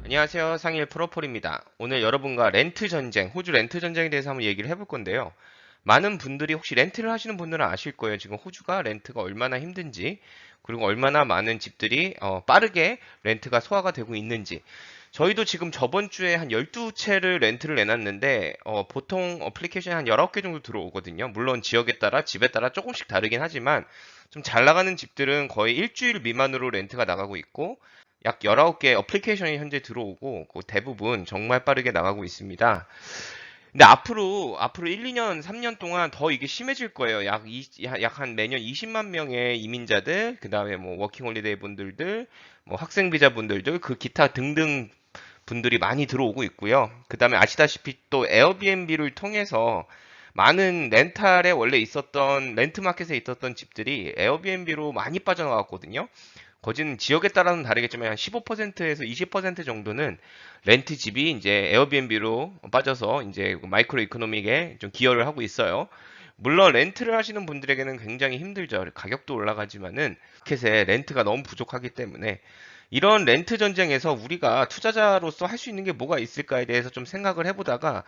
안녕하세요. 상일 프로폴입니다. 오늘 여러분과 렌트 전쟁, 호주 렌트 전쟁에 대해서 한번 얘기를 해볼 건데요. 많은 분들이 혹시 렌트를 하시는 분들은 아실 거예요. 지금 호주가 렌트가 얼마나 힘든지, 그리고 얼마나 많은 집들이 빠르게 렌트가 소화가 되고 있는지. 저희도 지금 저번 주에 한 12채를 렌트를 내놨는데, 보통 어플리케이션에 한 19개 정도 들어오거든요. 물론 지역에 따라, 집에 따라 조금씩 다르긴 하지만, 좀 잘 나가는 집들은 거의 일주일 미만으로 렌트가 나가고 있고, 약 19개 어플리케이션이 현재 들어오고, 그 대부분 정말 빠르게 나가고 있습니다. 근데 앞으로 1, 2년, 3년 동안 더 이게 심해질 거예요. 약 한 매년 20만 명의 이민자들, 그 다음에 뭐 워킹홀리데이 분들들, 뭐 학생 비자 분들들, 그 기타 등등 분들이 많이 들어오고 있고요. 그 다음에 아시다시피 또 에어비앤비를 통해서 많은 렌탈에 원래 있었던 렌트마켓에 있었던 집들이 에어비앤비로 많이 빠져나왔거든요. 거진 지역에 따라서는 다르겠지만 한 15%에서 20% 정도는 렌트 집이 이제 에어비앤비로 빠져서 이제 마이크로 이코노믹에 좀 기여를 하고 있어요. 물론 렌트를 하시는 분들에게는 굉장히 힘들죠. 가격도 올라가지만은 마켓에 렌트가 너무 부족하기 때문에 이런 렌트 전쟁에서 우리가 투자자로서 할 수 있는 게 뭐가 있을까에 대해서 좀 생각을 해보다가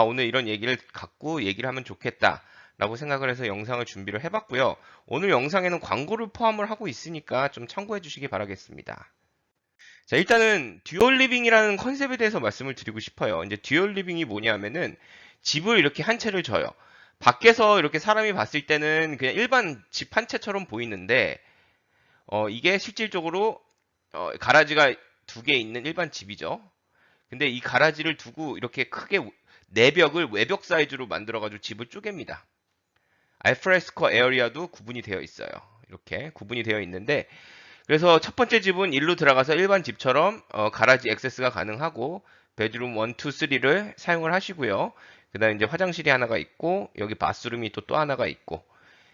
오늘 이런 얘기를 갖고 얘기를 하면 좋겠다. 라고 생각을 해서 영상을 준비를 해봤고요. 오늘 영상에는 광고를 포함을 하고 있으니까 좀 참고해 주시기 바라겠습니다. 자, 일단은 듀얼 리빙이라는 컨셉에 대해서 말씀을 드리고 싶어요. 이제 듀얼 리빙이 뭐냐면은 집을 이렇게 한 채를 져요. 밖에서 이렇게 사람이 봤을 때는 그냥 일반 집 한 채처럼 보이는데 이게 실질적으로 가라지가 두 개 있는 일반 집이죠. 근데 이 가라지를 두고 이렇게 크게 내벽을 외벽 사이즈로 만들어가지고 집을 쪼갭니다. 알프레스코 에어리아도 구분이 되어 있어요. 이렇게 구분이 되어 있는데 그래서 첫 번째 집은 일로 들어가서 일반 집처럼 가라지 액세스가 가능하고 베드룸 1, 2, 3를 사용을 하시고요. 그다음에 이제 화장실이 하나가 있고 여기 바스룸이 또 하나가 있고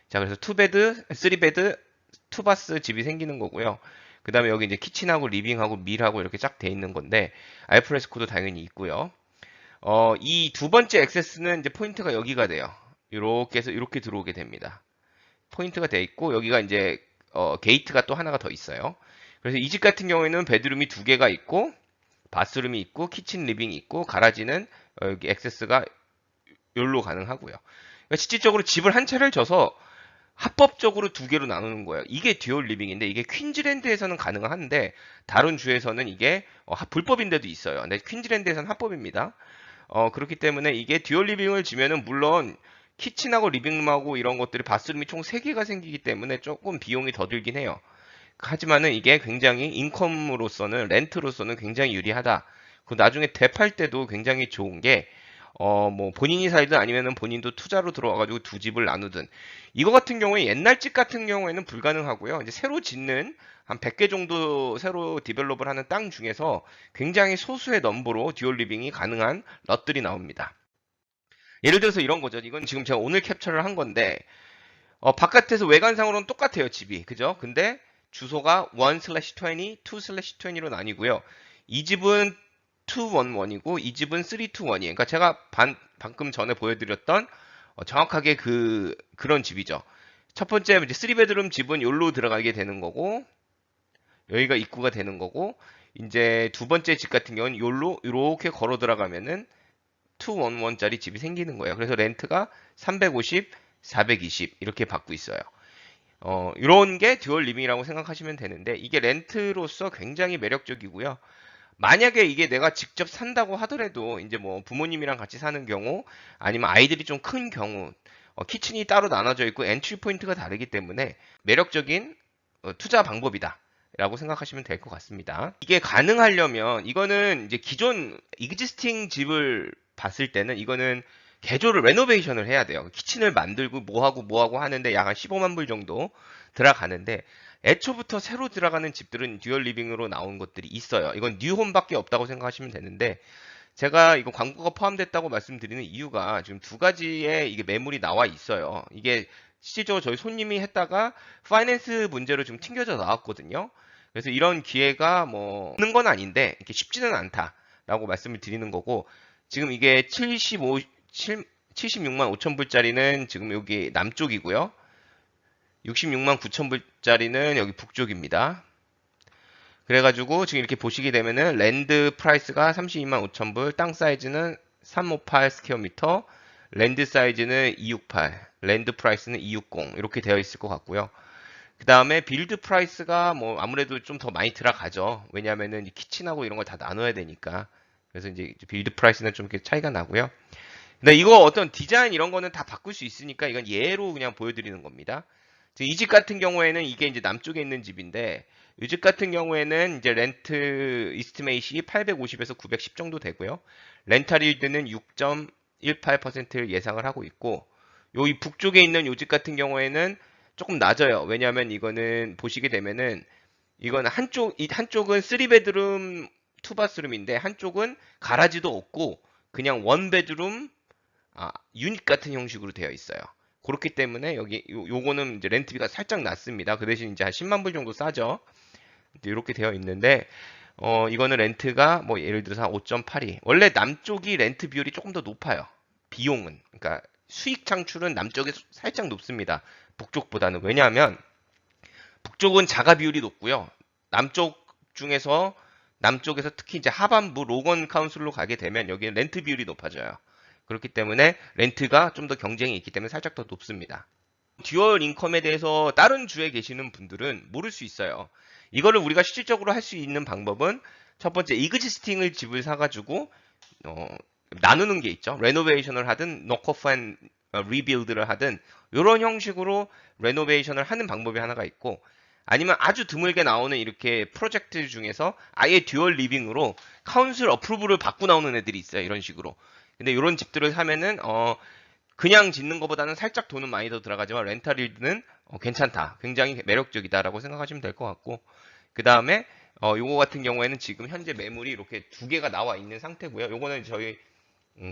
자 그래서 2베드, 3베드, 2바스 집이 생기는 거고요. 그다음에 여기 이제 키친하고 리빙하고 밀하고 이렇게 쫙 돼 있는 건데 알프레스코도 당연히 있고요. 이 두 번째 액세스는 이제 포인트가 여기가 돼요. 이렇게 해서 이렇게 들어오게 됩니다. 포인트가 돼 있고 여기가 이제 게이트가 또 하나가 더 있어요. 그래서 이 집 같은 경우에는 베드룸이 두 개가 있고 바스룸이 있고 키친 리빙이 있고 가라지는 여기 액세스가 여기로 가능하고요. 그러니까 실질적으로 집을 한 채를 져서 합법적으로 두 개로 나누는 거예요. 이게 듀얼 리빙인데 이게 퀸즐랜드에서는 가능한데 다른 주에서는 이게 불법인 데도 있어요. 근데 퀸즐랜드에서는 합법입니다. 그렇기 때문에 이게 듀얼 리빙을 지면은 물론 키친하고 리빙룸하고 이런 것들이 바스룸이 총 3개가 생기기 때문에 조금 비용이 더 들긴 해요. 하지만은 이게 굉장히 인컴으로서는 렌트로서는 굉장히 유리하다. 그 나중에 되팔 때도 굉장히 좋은 게 뭐 본인이 살든 아니면은 본인도 투자로 들어와가지고 두 집을 나누든 이거 같은 경우에 옛날 집 같은 경우에는 불가능하고요. 이제 새로 짓는 한 100개 정도 새로 디벨롭을 하는 땅 중에서 굉장히 소수의 넘버로 듀얼 리빙이 가능한 럿들이 나옵니다. 예를 들어서 이런 거죠. 이건 지금 제가 오늘 캡처를 한 건데 바깥에서 외관상으로는 똑같아요, 집이. 그죠? 근데 주소가 1/20, 2/20로 나뉘고요. 이 집은 211이고 이 집은 321이에요. 그러니까 제가 방금 전에 보여드렸던 정확하게 그런 집이죠. 첫 번째 이제 3베드룸 집은 여기로 들어가게 되는 거고 여기가 입구가 되는 거고 이제 두 번째 집 같은 경우는 여기로 이렇게 걸어 들어가면은 211짜리 집이 생기는 거예요. 그래서 렌트가 350, 420 이렇게 받고 있어요. 이런 게 듀얼 리빙이라고 생각하시면 되는데 이게 렌트로서 굉장히 매력적이고요. 만약에 이게 내가 직접 산다고 하더라도 이제 뭐 부모님이랑 같이 사는 경우 아니면 아이들이 좀 큰 경우 키친이 따로 나눠져 있고 엔트리 포인트가 다르기 때문에 매력적인 투자 방법이다. 라고 생각하시면 될 것 같습니다. 이게 가능하려면 이거는 이제 기존 existing 집을 봤을 때는 이거는 개조를 레노베이션을 해야 돼요. 키친을 만들고 뭐하고 하는데 약 한 15만 불 정도 들어가는데 애초부터 새로 들어가는 집들은 듀얼 리빙으로 나온 것들이 있어요. 이건 뉴홈밖에 없다고 생각하시면 되는데 제가 이거 광고가 포함됐다고 말씀드리는 이유가 지금 두 가지의 이게 매물이 나와 있어요. 이게 실제로 저희 손님이 했다가 파이낸스 문제로 좀 튕겨져 나왔거든요. 그래서 이런 기회가 뭐 없는 건 아닌데 이렇게 쉽지는 않다라고 말씀을 드리는 거고 지금 이게 76만 5천 불짜리는 지금 여기 남쪽이고요. 66만 9천 불짜리는 여기 북쪽입니다. 그래가지고 지금 이렇게 보시게 되면은 랜드 프라이스가 32만 5천 불, 땅 사이즈는 358 스퀘어미터, 랜드 사이즈는 268, 랜드 프라이스는 260 이렇게 되어 있을 것 같고요. 그 다음에 빌드 프라이스가 뭐 아무래도 좀 더 많이 들어가죠. 왜냐하면은 키친하고 이런 걸 다 나눠야 되니까. 그래서 이제 빌드 프라이스는 좀 이렇게 차이가 나고요. 근데 이거 어떤 디자인 이런 거는 다 바꿀 수 있으니까 이건 예로 그냥 보여드리는 겁니다. 이 집 같은 경우에는 이게 이제 남쪽에 있는 집인데 이 집 같은 경우에는 이제 렌트 이스티메이시 850에서 910 정도 되고요. 렌탈 일드는 6.18%를 예상을 하고 있고 이 북쪽에 있는 이 집 같은 경우에는 조금 낮아요. 왜냐하면 이거는 보시게 되면은 이건 한쪽은 3베드룸 2바스룸인데 한쪽은 가라지도 없고 그냥 원베드룸 유닛 같은 형식으로 되어 있어요. 그렇기 때문에 요거는 이제 렌트비가 살짝 낮습니다. 그 대신 이제 한 10만 불 정도 싸죠. 이렇게 되어 있는데, 이거는 렌트가 뭐 예를 들어서 한 5.82. 원래 남쪽이 렌트 비율이 조금 더 높아요. 비용은. 그러니까 수익 창출은 남쪽에 살짝 높습니다. 북쪽보다는. 왜냐하면 북쪽은 자가 비율이 높고요. 남쪽 중에서 남쪽에서 특히 이제 하반부 로건 카운슬로 가게 되면 여기는 렌트 비율이 높아져요. 그렇기 때문에 렌트가 좀 더 경쟁이 있기 때문에 살짝 더 높습니다. 듀얼 인컴에 대해서 다른 주에 계시는 분들은 모를 수 있어요. 이거를 우리가 실질적으로 할 수 있는 방법은 첫 번째 이그지스팅을 집을 사가지고 어, 나누는 게 있죠. 레노베이션을 하든 노커프 앤 리빌드를 하든 이런 형식으로 레노베이션을 하는 방법이 하나가 있고 아니면 아주 드물게 나오는 이렇게 프로젝트 중에서 아예 듀얼 리빙으로 카운슬 어프로브를 받고 나오는 애들이 있어요. 이런 식으로. 근데 이런 집들을 사면은 그냥 짓는 것보다는 살짝 돈은 많이 더 들어가지만 렌탈 일드는 괜찮다. 굉장히 매력적이다라고 생각하시면 될 것 같고 그 다음에 요거 같은 경우에는 지금 현재 매물이 이렇게 두 개가 나와 있는 상태고요. 요거는 저희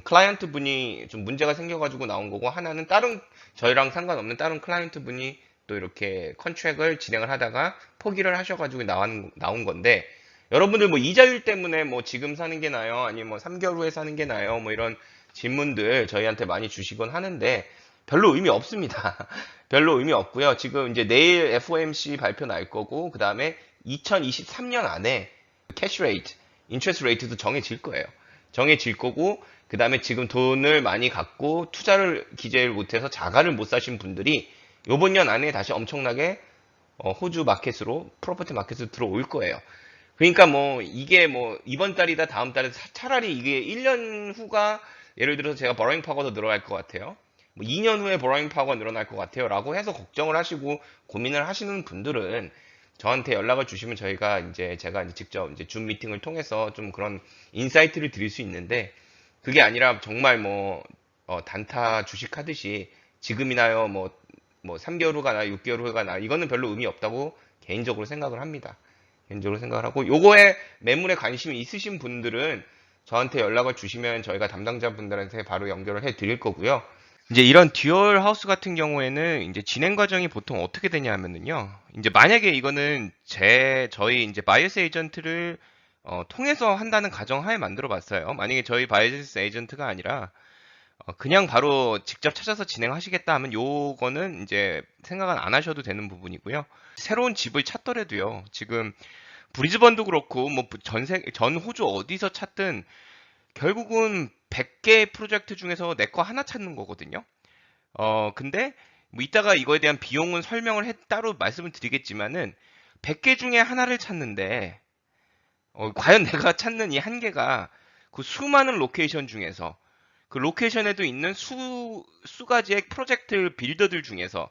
클라이언트 분이 좀 문제가 생겨가지고 나온 거고 하나는 다른 저희랑 상관없는 다른 클라이언트 분이 또 이렇게 컨트랙을 진행을 하다가 포기를 하셔가지고 나온 건데 여러분들 뭐 이자율 때문에 뭐 지금 사는 게 나아요? 아니면 뭐 3개월 후에 사는 게 나아요? 뭐 이런 질문들 저희한테 많이 주시곤 하는데 별로 의미 없습니다. 별로 의미 없고요. 지금 이제 내일 FOMC 발표 날 거고 그 다음에 2023년 안에 캐시 레이트, 인트레스트 레이트도 정해질 거예요. 정해질 거고 그 다음에 지금 돈을 많이 갖고 투자를 기재를 못해서 자가를 못 사신 분들이 요번 년 안에 다시 엄청나게 호주 마켓으로 프로퍼티 마켓으로 들어올 거예요. 그러니까 뭐 이게 뭐 이번 달이다 다음 달에 차라리 이게 1년 후가 예를 들어서 제가 버러잉 파워가 더 늘어날 것 같아요. 뭐 2년 후에 버러잉 파워가 늘어날 것 같아요. 라고 해서 걱정을 하시고 고민을 하시는 분들은 저한테 연락을 주시면 제가 이제 직접 이제 줌 미팅을 통해서 좀 그런 인사이트를 드릴 수 있는데 그게 아니라 정말 뭐 단타 주식 하듯이 지금이나요 뭐 3개월 후가 나 6개월 후가 나 이거는 별로 의미 없다고 개인적으로 생각을 합니다. 개인적으로 생각을 하고 요거에 매물에 관심이 있으신 분들은 저한테 연락을 주시면 저희가 담당자분들한테 바로 연결을 해 드릴 거고요. 이제 이런 듀얼 하우스 같은 경우에는 이제 진행 과정이 보통 어떻게 되냐 하면은요. 이제 만약에 이거는 저희 이제 바이어스 에이전트를 통해서 한다는 가정하에 만들어 봤어요. 만약에 저희 바이어스 에이전트가 아니라 그냥 바로 직접 찾아서 진행하시겠다 하면 요거는 이제 생각은 안 하셔도 되는 부분이고요. 새로운 집을 찾더라도요. 지금 브리즈번도 그렇고 뭐 전 호주 어디서 찾든 결국은 100개 프로젝트 중에서 내 거 하나 찾는 거거든요. 근데 뭐 이따가 이거에 대한 비용은 설명을 따로 말씀을 드리겠지만은 100개 중에 하나를 찾는데 과연 내가 찾는 이 한 개가 그 수많은 로케이션 중에서 그 로케이션에도 있는 수가지의 프로젝트 빌더들 중에서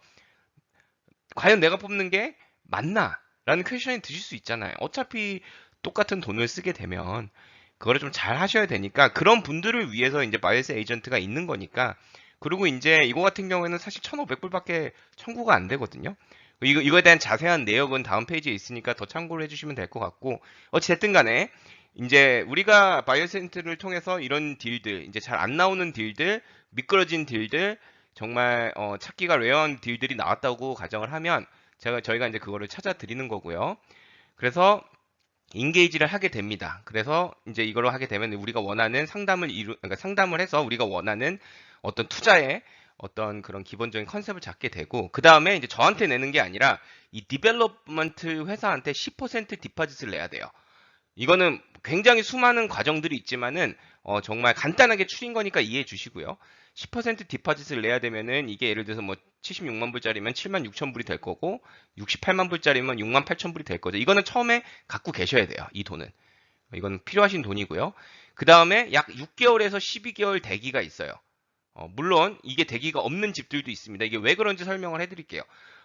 과연 내가 뽑는 게 맞나? 라는 퀘션이 드실 수 있잖아요. 어차피 똑같은 돈을 쓰게 되면 그거를 좀 잘 하셔야 되니까 그런 분들을 위해서 이제 바이어스 에이전트가 있는 거니까 그리고 이제 이거 같은 경우에는 사실 1,500불밖에 청구가 안 되거든요. 이거에 대한 자세한 내역은 다음 페이지에 있으니까 더 참고를 해주시면 될 것 같고 어찌됐든 간에 이제 우리가 바이어스 에이전트를 통해서 이런 딜들 이제 잘 안 나오는 딜들 미끄러진 딜들 정말 찾기가 레어한 딜들이 나왔다고 가정을 하면 저희가 이제 그거를 찾아 드리는 거고요. 그래서 인게이지를 하게 됩니다. 그래서 이제 이거를 하게 되면 우리가 원하는 그러니까 상담을 해서 우리가 원하는 어떤 투자에 어떤 그런 기본적인 컨셉을 잡게 되고, 그 다음에 이제 저한테 내는 게 아니라 이 디벨롭먼트 회사한테 10% 디파짓을 내야 돼요. 이거는 굉장히 수많은 과정들이 있지만은 정말 간단하게 추린 거니까 이해해 주시고요. 10% 디파짓을 내야 되면은 이게 예를 들어서 뭐 76만 불짜리면 7만 6천 불이 될 거고 68만 불짜리면 6만 8천 불이 될 거죠. 이거는 처음에 갖고 계셔야 돼요. 이 돈은. 이건 필요하신 돈이고요. 그 다음에 약 6개월에서 12개월 대기가 있어요. 물론 이게 대기가 없는 집들도 있습니다. 이게 왜 그런지 설명을 해드릴게요.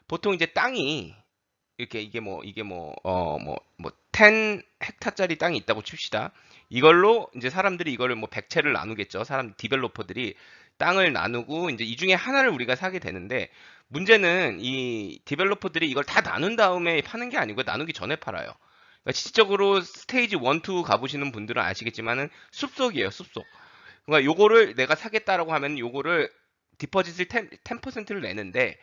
보통 이제 땅이 이렇게 이게 10헥타짜리 땅이 있다고 칩시다. 이걸로 이제 사람들이 이거를 뭐 100채를 나누겠죠. 사람 디벨로퍼들이 땅을 나누고 이제 이 중에 하나를 우리가 사게 되는데, 문제는 이 디벨로퍼들이 이걸 다 나눈 다음에 파는 게 아니고 나누기 전에 팔아요. 그러니까 실질적으로 스테이지 1, 2 가보시는 분들은 아시겠지만은 숲속이에요, 숲속. 그러니까 요거를 내가 사겠다라고 하면 요거를 디퍼짓을 10%를 내는데,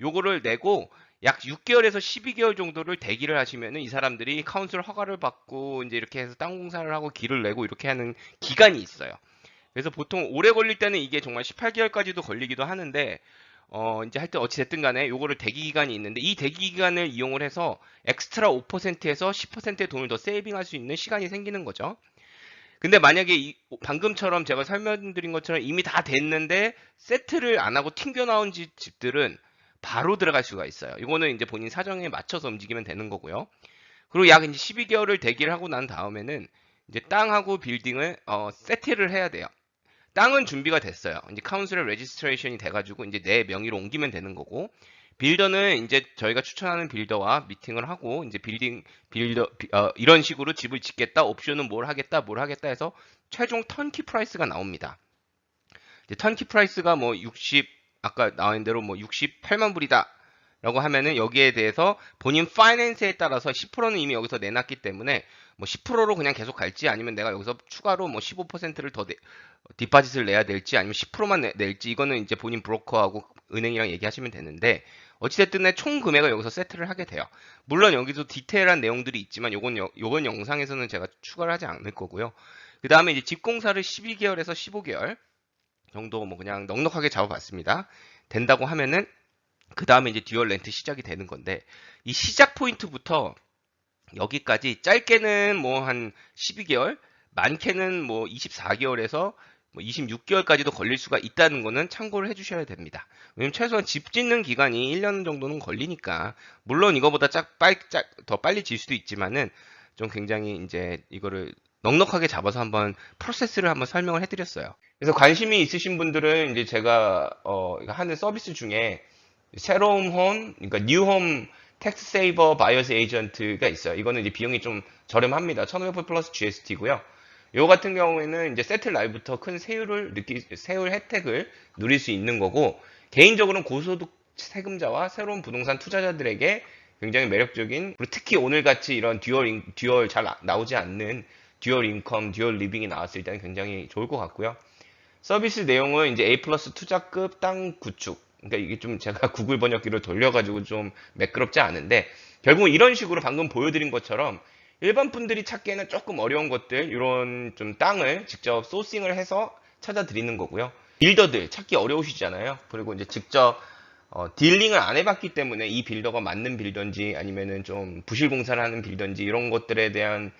요거를 내고 약 6개월에서 12개월 정도를 대기를 하시면은 이 사람들이 카운슬 허가를 받고 이제 이렇게 해서 땅 공사를 하고 길을 내고 이렇게 하는 기간이 있어요. 그래서 보통 오래 걸릴 때는 이게 정말 18개월까지도 걸리기도 하는데, 이제 하여튼 어찌됐든 간에 요거를 대기 기간이 있는데, 이 대기 기간을 이용을 해서 엑스트라 5%에서 10%의 돈을 더 세이빙할 수 있는 시간이 생기는 거죠. 근데 만약에 방금처럼 제가 설명드린 것처럼 이미 다 됐는데 세트를 안 하고 튕겨 나온 집들은 바로 들어갈 수가 있어요. 이거는 이제 본인 사정에 맞춰서 움직이면 되는 거고요. 그리고 약 이제 12개월을 대기를 하고 난 다음에는 이제 땅하고 빌딩을 세트를 해야 돼요. 땅은 준비가 됐어요. 이제 카운슬의 레지스트레이션이 돼가지고 이제 내 명의로 옮기면 되는 거고, 빌더는 이제 저희가 추천하는 빌더와 미팅을 하고 이제 이런 식으로 집을 짓겠다, 옵션은 뭘 하겠다, 뭘 하겠다 해서 최종 턴키 프라이스가 나옵니다. 이제 턴키 프라이스가 뭐 60, 아까 나온 대로 뭐 68만 불이다 라고 하면은 여기에 대해서 본인 파이낸스에 따라서 10%는 이미 여기서 내놨기 때문에 뭐 10%로 그냥 계속 갈지, 아니면 내가 여기서 추가로 뭐 15%를 더 디파짓을 내야 될지, 아니면 10%만 낼지, 이거는 이제 본인 브로커하고 은행이랑 얘기하시면 되는데, 어찌됐든 총 금액을 여기서 세트를 하게 돼요. 물론 여기서 디테일한 내용들이 있지만 요건 영상에서는 제가 추가를 하지 않을 거고요. 그 다음에 이제 집공사를 12개월에서 15개월 정도 뭐 그냥 넉넉하게 잡아봤습니다. 된다고 하면은 그 다음에 이제 듀얼 렌트 시작이 되는 건데, 이 시작 포인트부터 여기까지 짧게는 뭐 한 12개월, 많게는 뭐 24개월에서 뭐 26개월까지도 걸릴 수가 있다는 거는 참고를 해주셔야 됩니다. 왜냐면 최소한 집 짓는 기간이 1년 정도는 걸리니까, 물론 이거보다 더 빨리 질 수도 있지만은 좀 굉장히 이제 이거를 넉넉하게 잡아서 한번 프로세스를 한번 설명을 해드렸어요. 그래서 관심이 있으신 분들은 이제 제가 하는 서비스 중에 새로운 홈, 그러니까 뉴홈 텍스 세이버 바이어스 에이전트가 있어요. 이거는 이제 비용이 좀 저렴합니다. 1,500불 플러스 GST고요. 요 같은 경우에는 이제 세틀 날부터 큰 세율 혜택을 누릴 수 있는 거고, 개인적으로는 고소득 세금자와 새로운 부동산 투자자들에게 굉장히 매력적인, 그리고 특히 오늘같이 이런 듀얼 잘 나오지 않는 듀얼 인컴, 듀얼 리빙이 나왔을 때는 굉장히 좋을 것 같고요. 서비스 내용은 이제 A 플러스 투자급 땅 구축. 그러니까 이게 좀 제가 구글 번역기로 돌려가지고 좀 매끄럽지 않은데, 결국 이런 식으로 방금 보여드린 것처럼 일반 분들이 찾기에는 조금 어려운 것들, 이런 좀 땅을 직접 소싱을 해서 찾아드리는 거고요. 빌더들 찾기 어려우시잖아요. 그리고 이제 직접 딜링을 안 해봤기 때문에 이 빌더가 맞는 빌더인지 아니면은 좀 부실 공사를 하는 빌더인지 이런 것들에 대한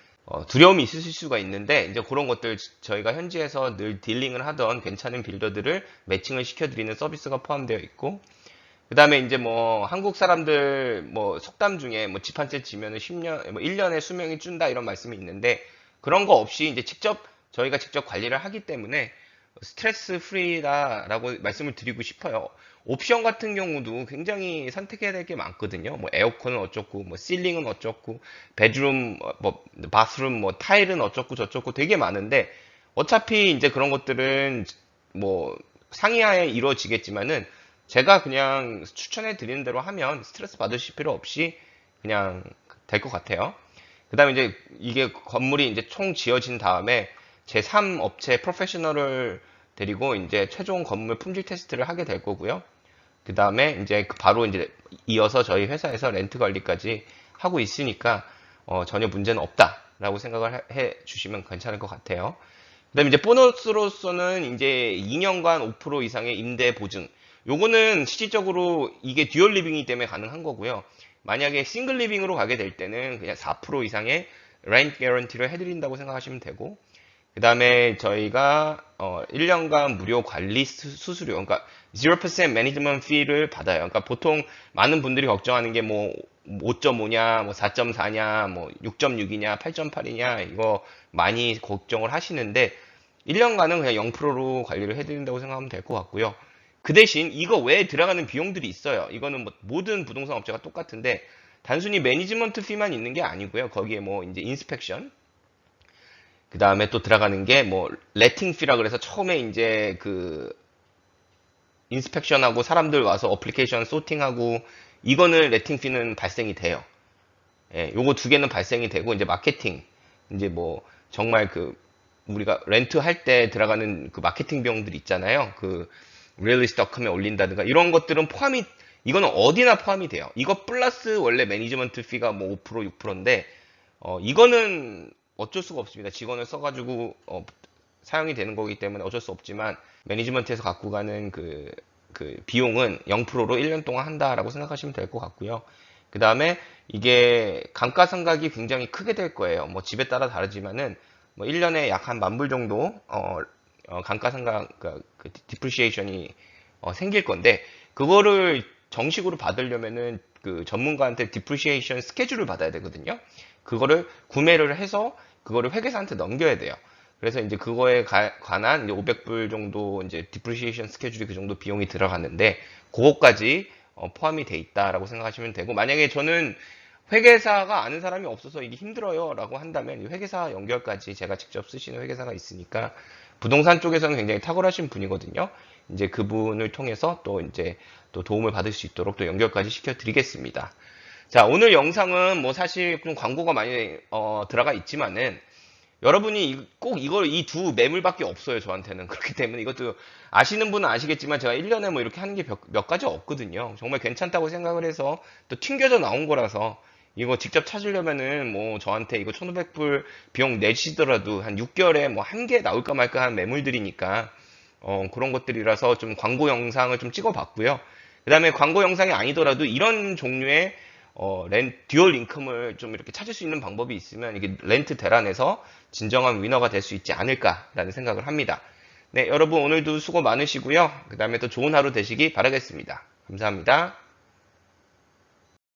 두려움이 있으실 수가 있는데, 이제 그런 것들 저희가 현지에서 늘 딜링을 하던 괜찮은 빌더들을 매칭을 시켜드리는 서비스가 포함되어 있고, 그 다음에 이제 뭐 한국 사람들 뭐 속담 중에 뭐 집 한 채 지면은 10년, 뭐 1년에 수명이 준다 이런 말씀이 있는데, 그런 거 없이 이제 저희가 직접 관리를 하기 때문에 스트레스 프리다라고 말씀을 드리고 싶어요. 옵션 같은 경우도 굉장히 선택해야 될 게 많거든요. 뭐 에어컨은 어쩌고, 뭐 실링은 어쩌고, 베드룸, 뭐 바스룸, 뭐 타일은 어쩌고 저쩌고 되게 많은데, 어차피 이제 그런 것들은 뭐 상이하에 이루어지겠지만은 제가 그냥 추천해 드리는 대로 하면 스트레스 받으실 필요 없이 그냥 될 것 같아요. 그 다음에 이제 이게 건물이 이제 총 지어진 다음에 제3 업체 프로페셔널을 데리고 이제 최종 건물 품질 테스트를 하게 될 거고요. 그 다음에 이제 바로 이제 이어서 저희 회사에서 렌트 관리까지 하고 있으니까 전혀 문제는 없다라고 생각을 해 주시면 괜찮을 것 같아요. 그 다음에 이제 보너스로서는 이제 2년간 5% 이상의 임대 보증. 요거는 실질적으로 이게 듀얼 리빙이기 때문에 가능한 거고요. 만약에 싱글 리빙으로 가게 될 때는 그냥 4% 이상의 렌트 개런티를 해드린다고 생각하시면 되고, 그 다음에 저희가 1년간 무료 관리 수수료, 그러니까 0% 매니지먼트 fee를 받아요. 그러니까 보통 많은 분들이 걱정하는 게 뭐 5.5냐, 뭐 4.4냐, 뭐 6.6이냐, 8.8이냐 이거 많이 걱정을 하시는데 1년간은 그냥 0%로 관리를 해드린다고 생각하면 될 것 같고요. 그 대신 이거 외에 들어가는 비용들이 있어요. 이거는 뭐 모든 부동산 업체가 똑같은데 단순히 매니지먼트 피만 있는 게 아니고요. 거기에 뭐 이제 인스펙션, 그 다음에 또 들어가는 게 뭐 레팅 피라 그래서 처음에 이제 그 인스펙션하고 사람들 와서 어플리케이션 소팅하고 이거는 레팅 피는 발생이 돼요. 예, 요거 두 개는 발생이 되고 이제 마케팅 이제 뭐 정말 그 우리가 렌트 할 때 들어가는 그 마케팅 비용들 있잖아요. 그 리얼리스트컴에 올린다든가 이런 것들은 포함이 이거는 어디나 포함이 돼요. 이거 플러스 원래 매니지먼트 피가 뭐 5% 6%인데 이거는 어쩔 수가 없습니다. 직원을 써가지고 사용이 되는 거기 때문에 어쩔 수 없지만 매니지먼트에서 갖고 가는 그 비용은 0%로 1년 동안 한다라고 생각하시면 될 것 같고요. 그 다음에 이게 감가상각이 굉장히 크게 될 거예요. 뭐 집에 따라 다르지만은 뭐 1년에 약 한 10,000불 정도 감가상각 그 디프리시에이션이 생길 건데 그거를 정식으로 받으려면은 그 전문가한테 디프리시에이션 스케줄을 받아야 되거든요. 그거를 구매를 해서 그거를 회계사한테 넘겨야 돼요. 그래서 이제 그거에 관한 이제 500불 정도 이제 디프리시에이션 스케줄이 그 정도 비용이 들어가는데 그거까지 포함이 돼 있다라고 생각하시면 되고 만약에 저는 회계사가 아는 사람이 없어서 이게 힘들어요 라고 한다면 회계사 연결까지 제가 직접 쓰시는 회계사가 있으니까 부동산 쪽에서는 굉장히 탁월하신 분이거든요. 이제 그분을 통해서 또 이제 또 도움을 받을 수 있도록 또 연결까지 시켜드리겠습니다. 자, 오늘 영상은 뭐 사실 좀 광고가 많이 들어가 있지만은 여러분이 꼭 이걸 이 두 매물밖에 없어요 저한테는. 그렇기 때문에 이것도 아시는 분은 아시겠지만 제가 1년에 뭐 이렇게 하는 게 몇 가지 없거든요. 정말 괜찮다고 생각을 해서 또 튕겨져 나온 거라서 이거 직접 찾으려면은 뭐 저한테 이거 1,500불 비용 내시더라도 한 6개월에 뭐 한 개 나올까 말까 한 매물들이니까 그런 것들이라서 좀 광고 영상을 좀 찍어봤고요. 그 다음에 광고 영상이 아니더라도 이런 종류의 듀얼 인컴을 좀 이렇게 찾을 수 있는 방법이 있으면 이게 렌트 대란에서 진정한 위너가 될 수 있지 않을까라는 생각을 합니다. 네, 여러분 오늘도 수고 많으시고요. 그 다음에 또 좋은 하루 되시기 바라겠습니다. 감사합니다.